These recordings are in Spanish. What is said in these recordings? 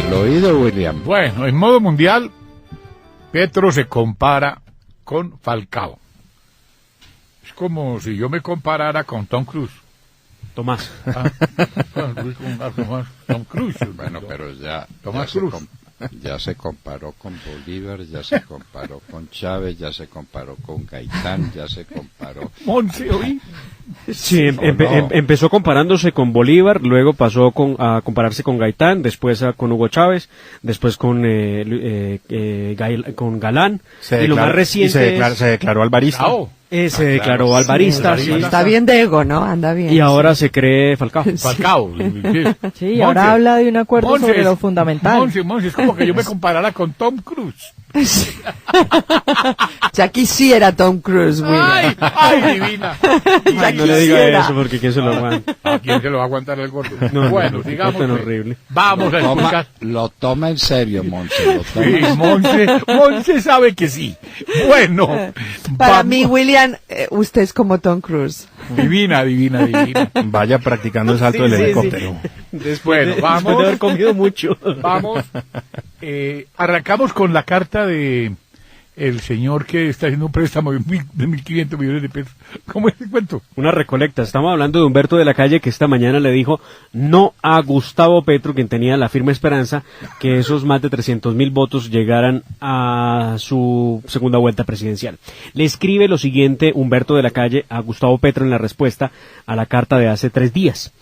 Al oído, William. Bueno, en modo mundial, Petro se compara con Falcao. Es como si yo me comparara con Tom Cruise. Tomás. Tom Cruise. Bueno, pero ya se comparó con Bolívar, ya se comparó con Chávez, ya se comparó con Gaitán, ya se comparó... Monse, ¿oí? Sí, empezó comparándose con Bolívar, luego pasó a compararse con Gaitán, después con Hugo Chávez, después con Galán, y lo más reciente se declaró alvarista. Se declaró alvarista, sí. Está bien de ego, ¿no? Anda bien. Y ahora se cree Falcao. Falcao. Sí, y ahora habla de un acuerdo sobre lo fundamental. Monse, es como que yo me comparara con Tom Cruise. Ya quisiera Tom Cruise, William. ¡Ay, divina! No le diga eso porque ¿quién se lo aguanta? ¿A quién se lo va a aguantar el gordo? No, bueno, digamos tan horrible. Vamos a escuchar. Lo toma en serio, Monse. Sí, Monse sabe que sí. Bueno. Para mí, William, usted es como Tom Cruise. Divina. Vaya practicando el salto del helicóptero. Después de haber comido mucho. Vamos. Arrancamos con la carta de el señor que está haciendo un préstamo de 1.500 millones de pesos. ¿Cómo es el cuento? Una recolecta. Estamos hablando de Humberto de la Calle, que esta mañana le dijo no a Gustavo Petro, quien tenía la firme esperanza que esos más de 300.000 votos llegaran a su segunda vuelta presidencial. Le escribe lo siguiente Humberto de la Calle a Gustavo Petro en la respuesta a la carta de hace 3 días.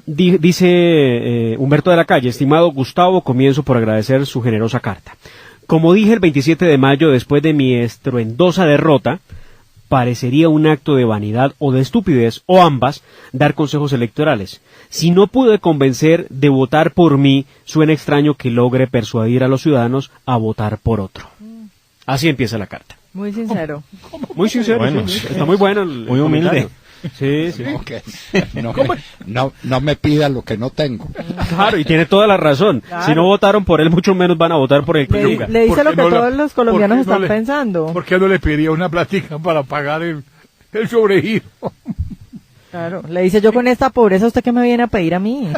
Dice Humberto de la Calle: estimado Gustavo, comienzo por agradecer su generosa carta. Como dije el 27 de mayo, después de mi estruendosa derrota, parecería un acto de vanidad o de estupidez, o ambas, dar consejos electorales. Si no pude convencer de votar por mí, suena extraño que logre persuadir a los ciudadanos a votar por otro. Así empieza la carta. Muy sincero. Muy sincero, bueno, sí. Está muy bueno. Muy humilde. Sí. Okay. No me pida lo que no tengo. Claro, y tiene toda la razón. Claro. Si no votaron por él, mucho menos van a votar por el que nunca. Le dice lo que todos los colombianos están pensando. ¿Por qué no le pediría una plática para pagar el sobregiro? Claro, le dice: yo con esta pobreza, ¿usted qué me viene a pedir a mí?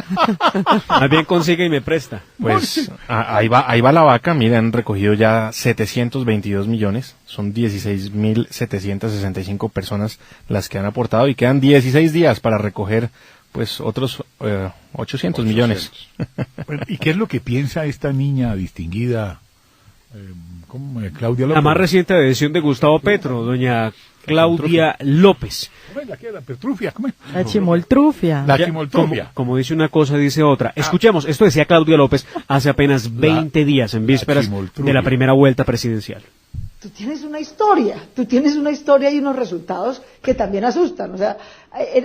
Más bien consigue y me presta. Pues ahí va la vaca. Mira, han recogido ya 722 millones. Son 16.765 personas las que han aportado y quedan 16 días para recoger pues otros 800 millones. Bueno, ¿y qué es lo que piensa esta niña distinguida, Claudia López? La más reciente adhesión de Gustavo Petro, doña Claudia López. La Petrufia, ¿cómo es? La chimoltrufia. La chimoltrufia. Como dice una cosa, dice otra. Escuchemos, esto decía Claudia López hace apenas 20 días, en vísperas de la primera vuelta presidencial. Tú tienes una historia y unos resultados que también asustan. O sea,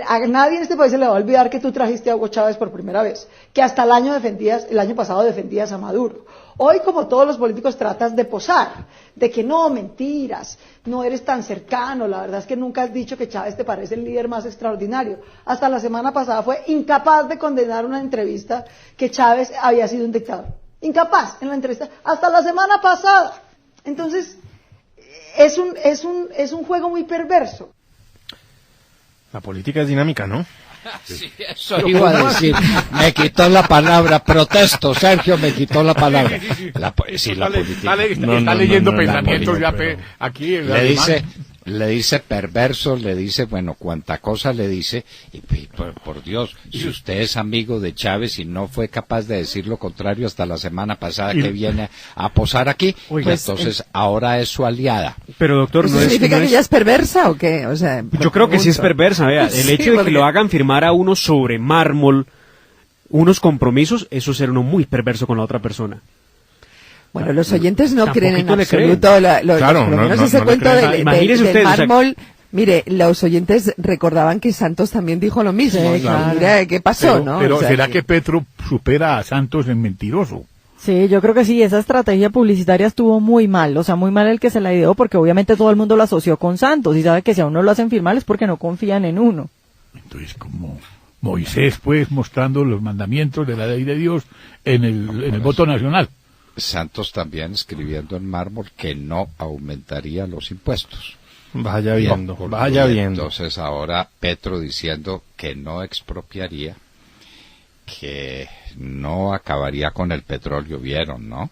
a nadie en este país se le va a olvidar que tú trajiste a Hugo Chávez por primera vez, que hasta el año pasado defendías a Maduro. Hoy, como todos los políticos, tratas de posar, de que no, mentiras, no eres tan cercano, la verdad es que nunca has dicho que Chávez te parece el líder más extraordinario. Hasta la semana pasada fue incapaz de condenar una entrevista que Chávez había sido un dictador. Incapaz en la entrevista, hasta la semana pasada. Entonces, es un juego muy perverso. La política es dinámica, ¿no? Sí, eso iba a decir. Me quitó la palabra. Protesto, Sergio me quitó la palabra. La política. Está leyendo pensamientos ya aquí. Le dice perverso, le dice, bueno, cuánta cosa le dice, y por Dios, si usted es amigo de Chávez y no fue capaz de decir lo contrario hasta la semana pasada que viene a posar aquí, pues entonces ahora es su aliada. Pero doctor, ¿eso significa que ella es perversa o qué? O sea, yo creo que sí es perversa, vea, el hecho de que lo hagan firmar a uno sobre mármol unos compromisos, eso es ser uno muy perverso con la otra persona. Bueno, los oyentes no creen en absoluto, claro, por lo menos ese cuento del mármol. O sea, mire, los oyentes recordaban que Santos también dijo lo mismo. Sí, claro. Mira, ¿qué pasó, no? Pero o sea, ¿será que Petro supera a Santos en mentiroso? Sí, yo creo que sí, esa estrategia publicitaria estuvo muy mal, o sea, muy mal el que se la ideó, porque obviamente todo el mundo lo asoció con Santos y sabe que si a uno lo hacen firmar es porque no confían en uno. Entonces, como Moisés, pues, mostrando los mandamientos de la ley de Dios en el voto nacional. Santos también escribiendo en mármol que no aumentaría los impuestos. Vaya viendo. Entonces ahora Petro diciendo que no expropiaría, que no acabaría con el petróleo, vieron, ¿no?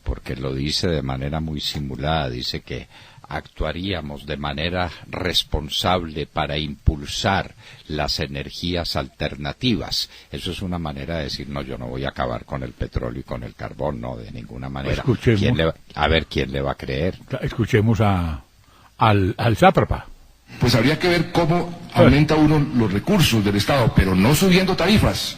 Porque lo dice de manera muy simulada, dice que actuaríamos de manera responsable para impulsar las energías alternativas. Eso es una manera de decir, no, yo no voy a acabar con el petróleo y con el carbón, no, de ninguna manera. Escuchemos. A ver quién le va a creer. Escuchemos al sátrapa. Pues habría que ver cómo aumenta uno los recursos del Estado, pero no subiendo tarifas.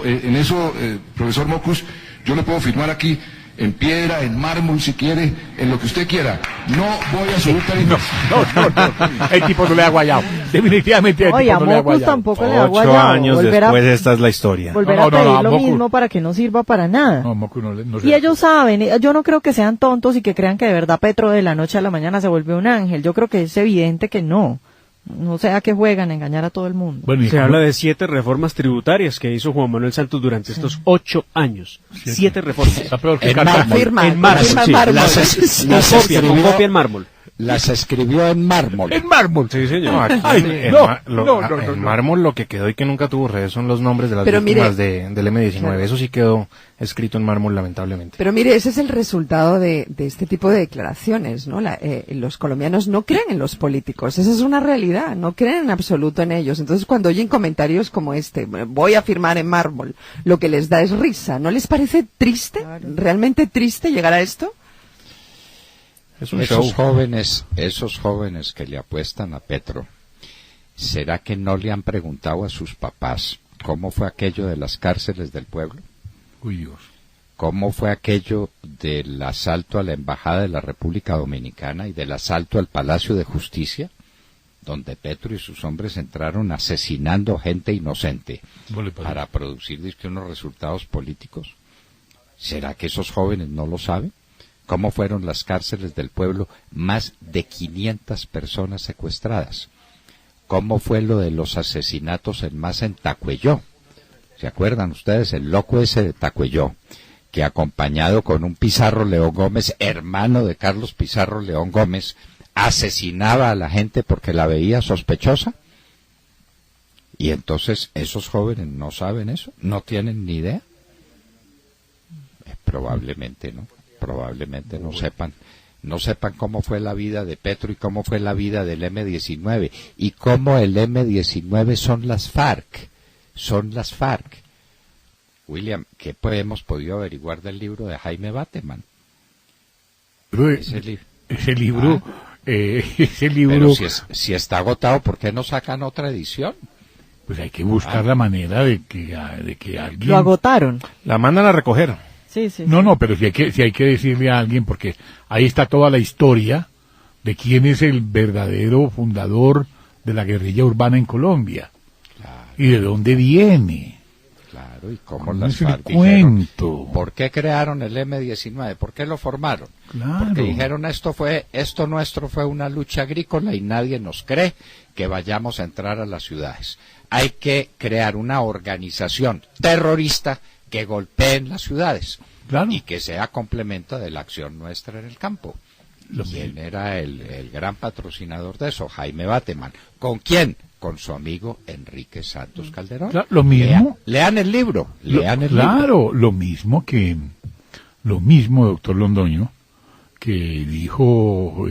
En eso, profesor Mocus, yo le puedo firmar aquí, en piedra, en mármol, si quiere, en lo que usted quiera. No voy a subir tarifas. No. El tipo no le ha guayado. Definitivamente el Oye, tipo a no le ha Mocus guayado. tampoco le ha 8 guayado. años después, esta es la historia. Volver No, a no, pedir no, lo Mocus. mismo para que no sirva para nada. No, Mocus no Y ellos saben, yo no creo que sean tontos y que crean que de verdad Petro de la noche a la mañana se vuelve un ángel. Yo creo que es evidente que no. No sea que juegan a engañar a todo el mundo. Bueno, Se habla de 7 reformas tributarias que hizo Juan Manuel Santos durante estos 8 años. 7 reformas. Está peor que En Cartagena. mármol. Firma, En mármol, firma sí. mármol. Con copia en mármol. Las escribió en mármol. En mármol. Sí, señor. No, aquí Ay, en, no, ma- lo- no, a- no, en no. mármol lo que quedó y que nunca tuvo redes son los nombres de las Pero víctimas mire, del M-19. claro. Eso sí quedó escrito en mármol, lamentablemente. Pero mire, ese es el resultado de este tipo de declaraciones, ¿no? Los colombianos no creen en los políticos, esa es una realidad, no creen en absoluto en ellos. Entonces, cuando oyen comentarios como este, voy a firmar en mármol, lo que les da es risa. ¿No les parece triste, realmente triste llegar a esto? Es un Esos show. esos jóvenes que le apuestan a Petro, ¿será que no le han preguntado a sus papás cómo fue aquello de las cárceles del pueblo? Uy, Dios. ¿Cómo fue aquello del asalto a la Embajada de la República Dominicana y del asalto al Palacio de Justicia, donde Petro y sus hombres entraron asesinando gente inocente para producir dizque, unos resultados políticos? ¿Será que esos jóvenes no lo saben? ¿Cómo fueron las cárceles del pueblo? Más de 500 personas secuestradas. ¿Cómo fue lo de los asesinatos en masa en Tacuelló? ¿Se acuerdan ustedes? El loco ese de Tacuelló, que acompañado con un Pizarro León Gómez, hermano de Carlos Pizarro León Gómez, asesinaba a la gente porque la veía sospechosa. Y entonces esos jóvenes no saben eso, no tienen ni idea. Probablemente no sepan cómo fue la vida de Petro y cómo fue la vida del M-19 y cómo el M-19 son las FARC. William, ¿qué hemos podido averiguar del libro de Jaime Bateman? Pero, ese libro, Pero si está agotado, ¿por qué no sacan otra edición? pues hay que buscar la manera de que alguien... Lo agotaron. La mandan a recoger. Sí. No, pero si hay que decirle a alguien, porque ahí está toda la historia de quién es el verdadero fundador de la guerrilla urbana en Colombia. Claro. Y de dónde viene. Claro, y cómo ¿Cómo las es el FARC dijeron, cuento? ¿por qué crearon el M-19? ¿Por qué lo formaron? Claro. Porque dijeron esto nuestro fue una lucha agrícola y nadie nos cree que vayamos a entrar a las ciudades. Hay que crear una organización terrorista que golpeen las ciudades Claro. y que sea complemento de la acción nuestra en el campo. ¿Quién era el gran patrocinador de eso? Jaime Bateman. ¿Con quién? Con su amigo Enrique Santos Calderón. Claro, lo mismo. Lean el libro. Lean el libro. Claro, lo mismo, doctor Londoño, que dijo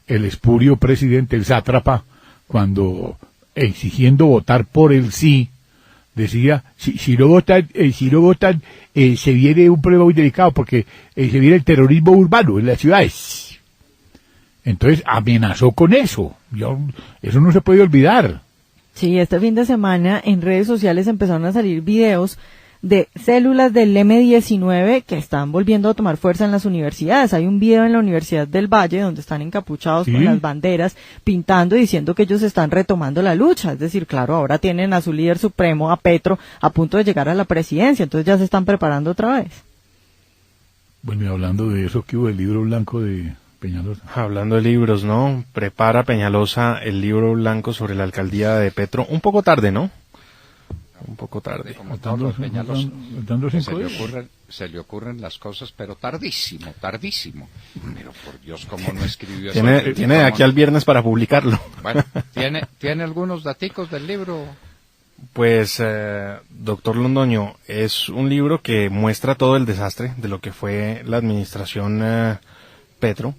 el espurio presidente, el sátrapa, cuando exigiendo votar por el sí, decía, si no votan, se viene un problema muy delicado porque se viene el terrorismo urbano en las ciudades. Entonces amenazó con eso. Eso no se puede olvidar. Sí, este fin de semana en redes sociales empezaron a salir videos de células del M-19 que están volviendo a tomar fuerza en las universidades. Hay un video en la Universidad del Valle donde están encapuchados ¿Sí? con las banderas, pintando y diciendo que ellos están retomando la lucha. Es decir, claro, ahora tienen a su líder supremo, a Petro, a punto de llegar a la presidencia. Entonces ya se están preparando otra vez. Bueno, y hablando de eso, ¿qué hubo el libro blanco de Peñalosa? Hablando de libros, ¿no? Prepara Peñalosa el libro blanco sobre la alcaldía de Petro. Un poco tarde, ¿no? Un poco tarde. Como todos los Peñalos, Faltando 5 días. se le ocurren las cosas, pero tardísimo. Pero por Dios, ¿cómo no escribió eso? Tiene de aquí al viernes para publicarlo. Bueno, ¿tiene algunos daticos del libro? Pues, doctor Londoño, es un libro que muestra todo el desastre de lo que fue la administración Petro.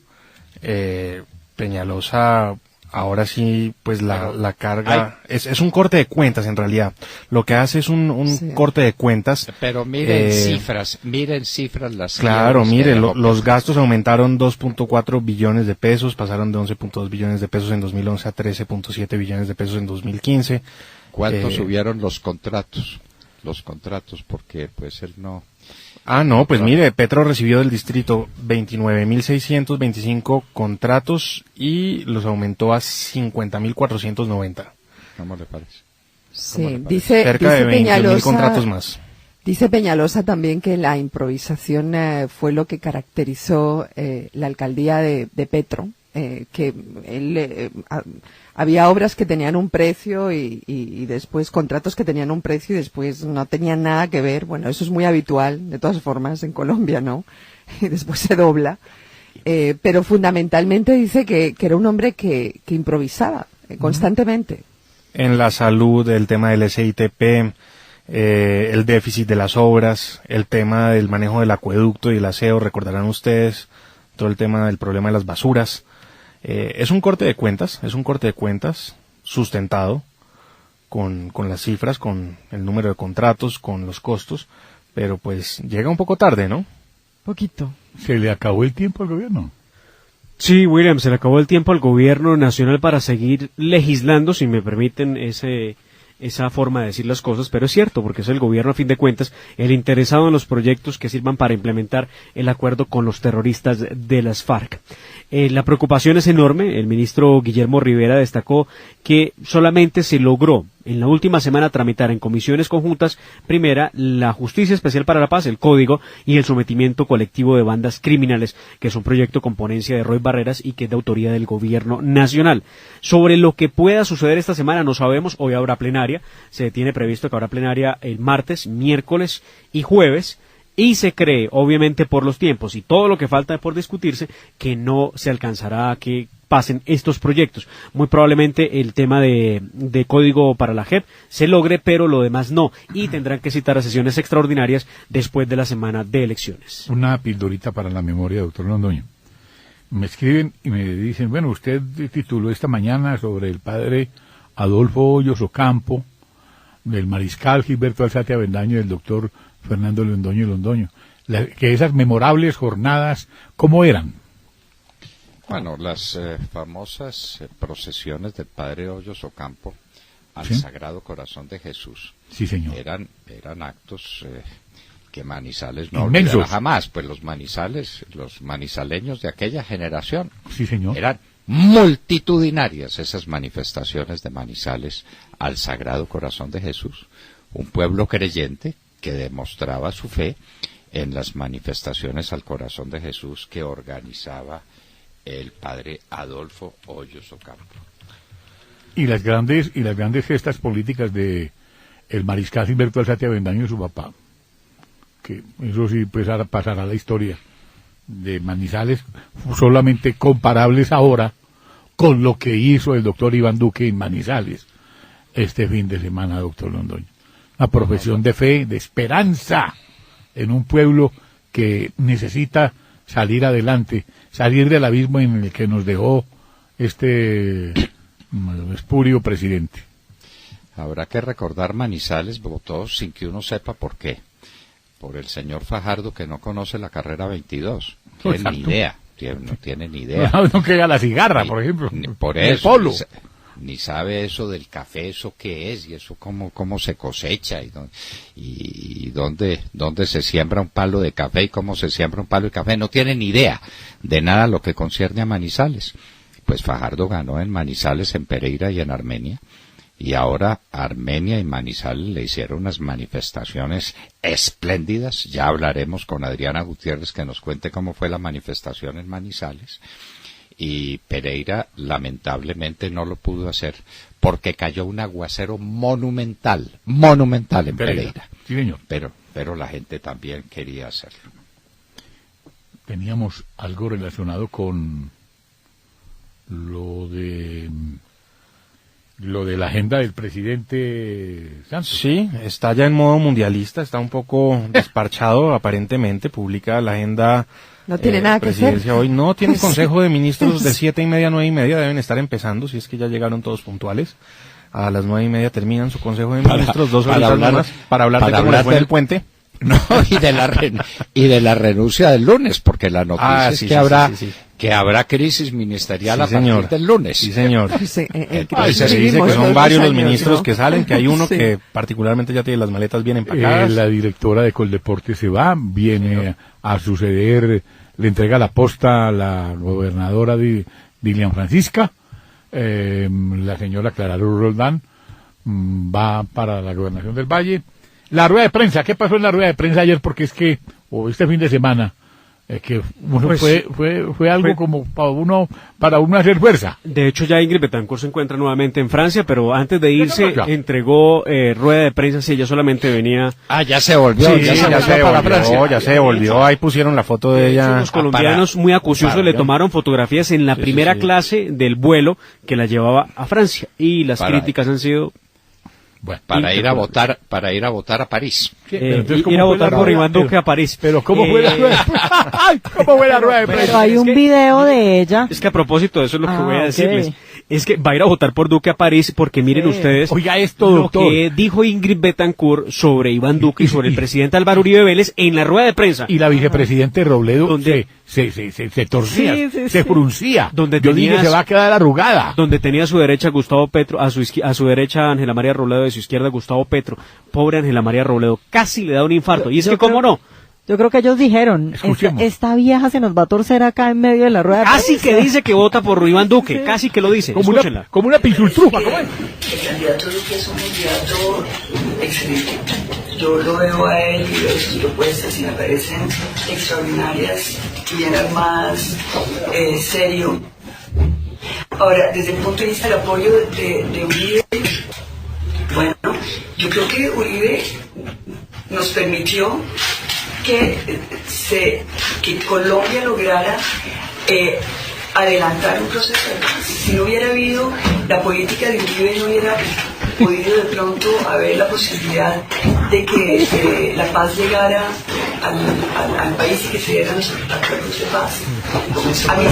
Peñalosa, ahora sí, pues la carga... Es un corte de cuentas, en realidad. Lo que hace es un corte de cuentas. Pero miren cifras las Claro, mire, los los gastos aumentaron 2.4 billones de pesos, pasaron de 11.2 billones de pesos en 2011 a 13.7 billones de pesos en 2015. ¿Cuánto subieron los contratos? Porque pues él no... No, pues mire, Petro recibió del distrito 29.625 contratos y los aumentó a 50.490. ¿Cómo le parece? Sí, dice cerca de 20.000 contratos más. Dice Peñalosa también que la improvisación fue lo que caracterizó la alcaldía de Petro, que él había obras que tenían un precio y después contratos que tenían un precio y después no tenían nada que ver. Bueno, eso es muy habitual, de todas formas, en Colombia, ¿no? Y después se dobla. Pero fundamentalmente dice que era un hombre que improvisaba constantemente. En la salud, el tema del SITP, el déficit de las obras, el tema del manejo del acueducto y el aseo, recordarán ustedes, todo el tema del problema de las basuras. Es un corte de cuentas sustentado con las cifras, con el número de contratos, con los costos, pero pues llega un poco tarde, ¿no? Poquito. ¿Se le acabó el tiempo al gobierno? Sí, William, se le acabó el tiempo al gobierno nacional para seguir legislando, si me permiten esa forma de decir las cosas, pero es cierto, porque es el gobierno, a fin de cuentas, el interesado en los proyectos que sirvan para implementar el acuerdo con los terroristas de las FARC. La preocupación es enorme. El ministro Guillermo Rivera destacó que solamente se logró en la última semana tramitar en comisiones conjuntas, primera, la Justicia Especial para la Paz, el Código, y el sometimiento colectivo de bandas criminales, que es un proyecto con ponencia de Roy Barreras y que es de autoría del gobierno nacional. Sobre lo que pueda suceder esta semana no sabemos. Hoy habrá plenaria, se tiene previsto que habrá plenaria el martes, miércoles y jueves, y se cree, obviamente por los tiempos y todo lo que falta por discutirse, que no se alcanzará a que pasen estos proyectos. Muy probablemente el tema de código para la JEP se logre, pero lo demás no, y tendrán que citar a sesiones extraordinarias después de la semana de elecciones. Una pildorita para la memoria, doctor Londoño. Me escriben y me dicen, bueno, usted tituló esta mañana sobre el padre Adolfo Hoyos Ocampo, del mariscal Gilberto Alzate Avendaño y del doctor Fernando Londoño. Que esas memorables jornadas, ¿cómo eran? Bueno, las famosas procesiones del padre Hoyos Ocampo al ¿Sí? Sagrado Corazón de Jesús. Sí, señor. Eran actos que Manizales no Inmensos. olvidará jamás, pues los manizaleños de aquella generación. Sí, señor. Eran multitudinarias esas manifestaciones de Manizales al Sagrado Corazón de Jesús. Un pueblo creyente que demostraba su fe en las manifestaciones al Corazón de Jesús que organizaba el padre Adolfo Hoyos Ocampo. Y las grandes gestas políticas de el mariscal Gilberto Alzate Avendaño y su papá, que eso sí pues pasará a la historia de Manizales, solamente comparables ahora con lo que hizo el doctor Iván Duque en Manizales este fin de semana, doctor Londoño. Una profesión de fe, de esperanza en un pueblo que necesita salir adelante, salir del abismo en el que nos dejó este espurio presidente. Habrá que recordar Manizales votó sin que uno sepa por qué. Por el señor Fajardo, que no conoce la carrera 22. No tiene ni idea. No tiene ni idea. No que haga la cigarra, por ejemplo. Por el eso. polo. Ni sabe eso del café, eso qué es, y eso cómo se cosecha, y dónde se siembra un palo de café, y cómo se siembra un palo de café. No tiene ni idea de nada lo que concierne a Manizales. Pues Fajardo ganó en Manizales, en Pereira y en Armenia, y ahora Armenia y Manizales le hicieron unas manifestaciones espléndidas. Ya hablaremos con Adriana Gutiérrez que nos cuente cómo fue la manifestación en Manizales. Y Pereira lamentablemente no lo pudo hacer porque cayó un aguacero monumental en Pereira. Sí, señor. Pero la gente también quería hacerlo. Teníamos algo relacionado con lo de lo de la agenda del presidente Santos. Sí, está ya en modo mundialista, está un poco desparchado aparentemente, publica la agenda. No tiene nada que hacer. Presidencia hoy no tiene consejo de ministros de 7:30 a 9:30, deben estar empezando, si es que ya llegaron todos puntuales. A las 9:30 terminan su consejo de ministros, 2 horitas más para hablar de cómo les fue en el puente. No, y de la renuncia del lunes, porque la noticia es que habrá crisis ministerial a partir del lunes. Sí, señor. Sí, Se dice que son varios los ministros, ¿no?, que salen, que hay uno que particularmente ya tiene las maletas bien empacadas. La directora de Coldeporte se va, viene a suceder, le entrega la posta a la gobernadora Dilian Francisca, la señora Clara Luz Roldán va para la gobernación del Valle. La rueda de prensa, ¿qué pasó en la rueda de prensa ayer? Porque es que, este fin de semana, que uno Pues, fue algo como para uno hacer fuerza. De hecho, ya Ingrid Betancourt se encuentra nuevamente en Francia, pero antes de irse entregó rueda de prensa, sí, ella solamente venía... Ya se volvió, sí, ya se volvió, ahí pusieron la foto de ella. Los colombianos muy acuciosos le tomaron fotografías en la primera clase del vuelo que la llevaba a Francia, y las críticas han sido... Bueno, para ir a votar a París. Sí, entonces, ir a votar por Iván Duque a París. Pero ¿cómo fue la rueda? ¿Cómo fue la rueda de prensa? Pero hay un video de ella. Es que a propósito de eso es lo que voy a decirles. Es que va a ir a votar por Duque a París porque miren ustedes lo que dijo Ingrid Betancourt sobre Iván Duque y sobre el presidente Álvaro Uribe Vélez en la rueda de prensa. Y la vicepresidente Robledo se torcía, se fruncía. Yo dije, se va a quedar arrugada. Donde tenía a su derecha Gustavo Petro, a su derecha Ángela María Robledo, de su izquierda Gustavo Petro. Pobre Ángela María Robledo, casi le da un infarto. Y es que, ¿cómo no? Yo creo que ellos dijeron, esta vieja se nos va a torcer acá en medio de la rueda de prensa. Casi que dice que vota por Iván Duque, casi que lo dice, escúchenla. Como una pinchultrufa, ¿cómo es? El candidato Duque es un candidato excelente. Yo lo veo a él y veo sus propuestas y me parecen extraordinarias, bien armadas, serio. Ahora, desde el punto de vista del apoyo de Uribe, bueno, yo creo que Uribe nos permitió que Colombia lograra adelantar un proceso de paz. Si no hubiera habido la política de Uribe, no hubiera podido de pronto haber la posibilidad de que la paz llegara al país y que se dieran los acuerdos de paz. A mí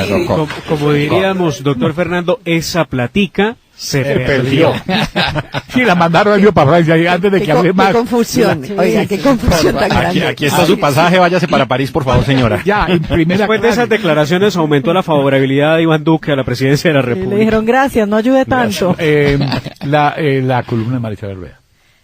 se me como diríamos, doctor Fernando, esa platica se perdió. Sí, la mandaron yo para Francia antes de que hable más. Qué confusión, oiga, qué confusión tan grande. Aquí está su pasaje, váyase para París, por favor, señora. Ya, en primera Después de esas declaraciones aumentó la favorabilidad de Iván Duque a la presidencia de la República. Le dijeron gracias, no ayude tanto. La columna de María Isabel Rueda.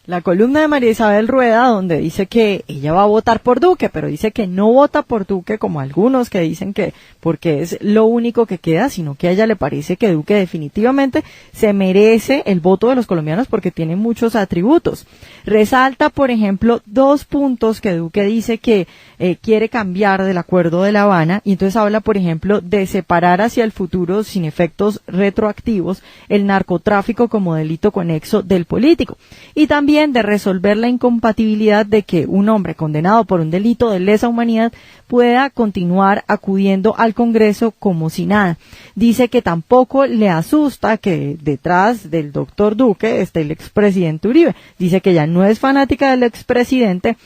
La columna de María Isabel Rueda, donde dice que ella va a votar por Duque, pero dice que no vota por Duque, como algunos que dicen que porque es lo único que queda, sino que a ella le parece que Duque definitivamente se merece el voto de los colombianos porque tiene muchos atributos. Resalta, por ejemplo, 2 puntos que Duque dice que quiere cambiar del Acuerdo de La Habana, y entonces habla, por ejemplo, de separar hacia el futuro, sin efectos retroactivos, el narcotráfico como delito conexo del político. Y también de resolver la incompatibilidad de que un hombre condenado por un delito de lesa humanidad pueda continuar acudiendo al Congreso como si nada. Dice que tampoco le asusta que detrás del doctor Duque esté el expresidente Uribe. Dice que ella no es fanática del expresidente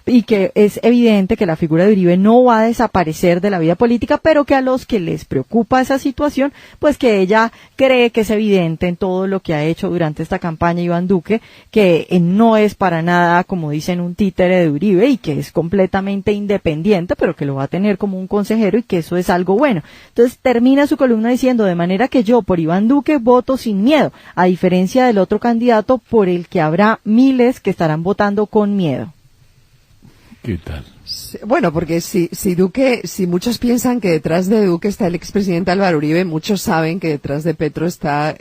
y que es evidente que la figura de Uribe no va a desaparecer de la vida política, pero que a los que les preocupa esa situación, pues que ella cree que es evidente en todo lo que ha hecho durante esta campaña Iván Duque, que no es para nada, como dicen, un títere de Uribe y que es completamente independiente, pero que lo va a tener como un consejero y que eso es algo bueno. Entonces termina su columna diciendo, de manera que yo por Iván Duque voto sin miedo, a diferencia del otro candidato por el que habrá miles que estarán votando con miedo. ¿Qué tal? Bueno, porque si muchos piensan que detrás de Duque está el expresidente Álvaro Uribe, muchos saben que detrás de Petro está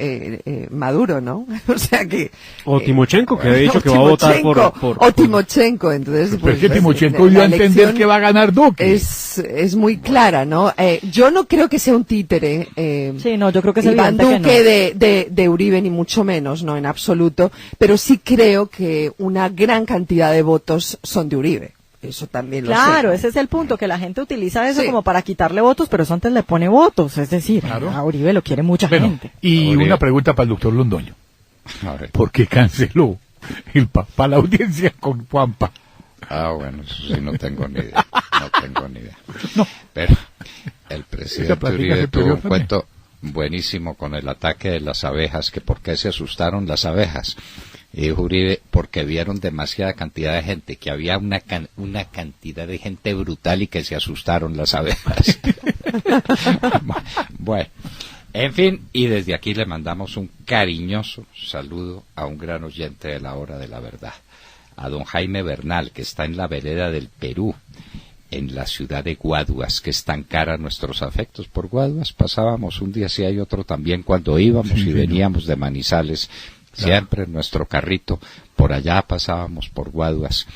Maduro, ¿no? O sea que... O Timochenko, que ha dicho que va a votar por... O Timochenko, entonces... Pero es que Timochenko dio a entender que va a ganar Duque. Es muy clara, ¿no? Yo no creo que sea un títere. Sí, no, yo creo que es Iván evidente Duque que no. de Uribe, ni mucho menos, no, en absoluto. Pero sí creo que una gran cantidad de votos son de Uribe. Eso también lo Claro, sé. ese es el punto, que la gente utiliza eso Sí. como para quitarle votos, pero eso antes le pone votos. Es decir, Claro. a Uribe lo quiere mucha Bueno, gente. y Uribe. una pregunta para el doctor Londoño. A ver. ¿Por qué canceló el papá la audiencia con Juanpa? Ah, bueno, eso sí no tengo ni idea. No tengo ni idea. No. Pero el Esa presidente plática Uribe se tuvo perdió un también. cuento buenísimo con el ataque de las abejas, que por qué se asustaron las abejas. Y dijo Uribe, porque vieron demasiada cantidad de gente, que había una cantidad de gente brutal y que se asustaron las abejas. Bueno, en fin, y desde aquí le mandamos un cariñoso saludo a un gran oyente de la Hora de la Verdad, a don Jaime Bernal, que está en la vereda del Perú, en la ciudad de Guaduas, que es tan cara nuestros afectos por Guaduas. Pasábamos un día sí hay otro también cuando íbamos Sí, y señor. veníamos de Manizales, siempre en nuestro carrito, por allá pasábamos por Guaduas,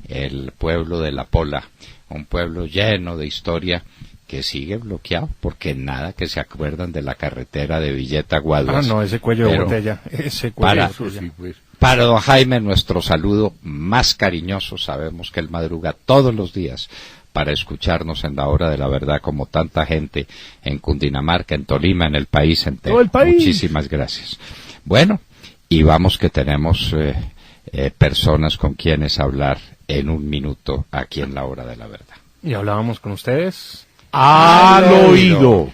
el pueblo de La Pola, un pueblo lleno de historia que sigue bloqueado, porque nada que se acuerdan de la carretera de Villeta a Ah, Guaduas. no, ese cuello de Pero botella. Ese cuello para- de botella. Sí, pues. para don Jaime, nuestro saludo más cariñoso. Sabemos que él madruga todos los días para escucharnos en la Hora de la Verdad, como tanta gente en Cundinamarca, en Tolima, en el país entero. Todo el país. Muchísimas gracias. Bueno, y vamos que tenemos personas con quienes hablar en un minuto aquí en la Hora de la Verdad. Y hablábamos con ustedes. Al oído.